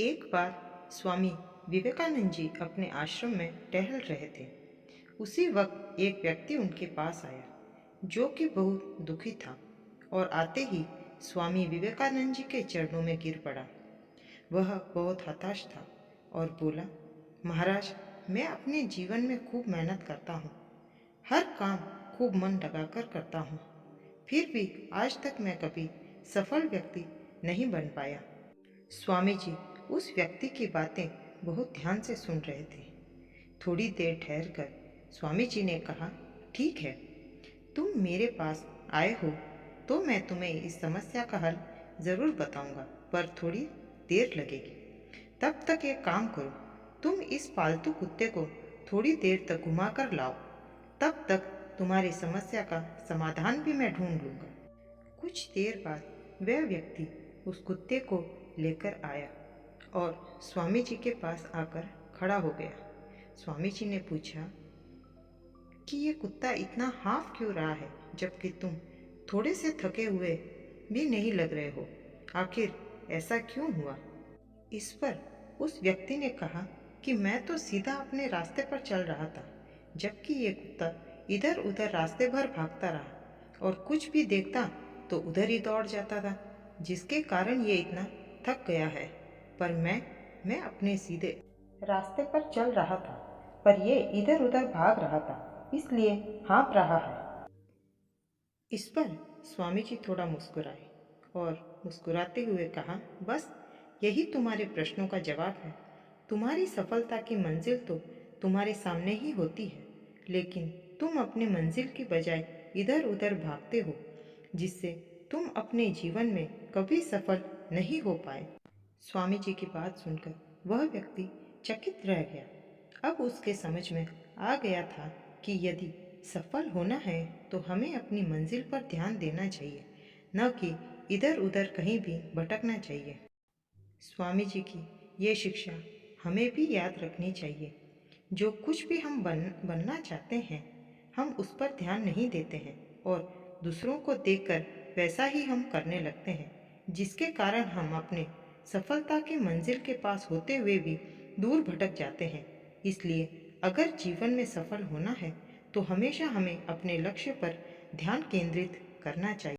एक बार स्वामी विवेकानंद जी अपने आश्रम में टहल रहे थे। उसी वक्त एक व्यक्ति उनके पास आया जो कि बहुत दुखी था और आते ही स्वामी विवेकानंद जी के चरणों में गिर पड़ा। वह बहुत हताश था और बोला, महाराज, मैं अपने जीवन में खूब मेहनत करता हूँ, हर काम खूब मन लगाकर करता हूँ, फिर भी आज तक मैं कभी सफल व्यक्ति नहीं बन पाया। स्वामी जी उस व्यक्ति की बातें बहुत ध्यान से सुन रहे थे। थोड़ी देर ठहरकर स्वामी जी ने कहा, ठीक है, तुम मेरे पास आए हो तो मैं तुम्हें इस समस्या का हल ज़रूर बताऊंगा, पर थोड़ी देर लगेगी। तब तक एक काम करो, तुम इस पालतू कुत्ते को थोड़ी देर तक घुमा कर लाओ, तब तक तुम्हारी समस्या का समाधान भी मैं ढूंढ लूंगा। कुछ देर बाद वह व्यक्ति उस कुत्ते को लेकर आया और स्वामी जी के पास आकर खड़ा हो गया। स्वामी जी ने पूछा कि ये कुत्ता इतना हाँफ क्यों रहा है, जबकि तुम थोड़े से थके हुए भी नहीं लग रहे हो। आखिर ऐसा क्यों हुआ? इस पर उस व्यक्ति ने कहा कि मैं तो सीधा अपने रास्ते पर चल रहा था, जबकि ये कुत्ता इधर उधर रास्ते भर भागता रहा और कुछ भी देखता तो उधर ही दौड़ जाता था, जिसके कारण ये इतना थक गया है। पर मैं अपने सीधे रास्ते पर चल रहा था, पर ये इधर उधर भाग रहा था, इसलिए हाँफ रहा है। इस पर स्वामी जी थोड़ा मुस्कुराए और मुस्कुराते हुए कहा, बस यही तुम्हारे प्रश्नों का जवाब है। तुम्हारी सफलता की मंजिल तो तुम्हारे सामने ही होती है, लेकिन तुम अपने मंजिल की बजाय इधर उधर भागते हो, जिससे तुम अपने जीवन में कभी सफल नहीं हो पाए। स्वामी जी की बात सुनकर वह व्यक्ति चकित रह गया। अब उसके समझ में आ गया था कि यदि सफल होना है तो हमें अपनी मंजिल पर ध्यान देना चाहिए, न कि इधर उधर कहीं भी भटकना चाहिए। स्वामी जी की ये शिक्षा हमें भी याद रखनी चाहिए। जो कुछ भी हम बनना चाहते हैं, हम उस पर ध्यान नहीं देते हैं और दूसरों को देखकर वैसा ही हम करने लगते हैं, जिसके कारण हम अपने सफलता की मंजिल के पास होते हुए भी दूर भटक जाते हैं। इसलिए अगर जीवन में सफल होना है तो हमेशा हमें अपने लक्ष्य पर ध्यान केंद्रित करना चाहिए।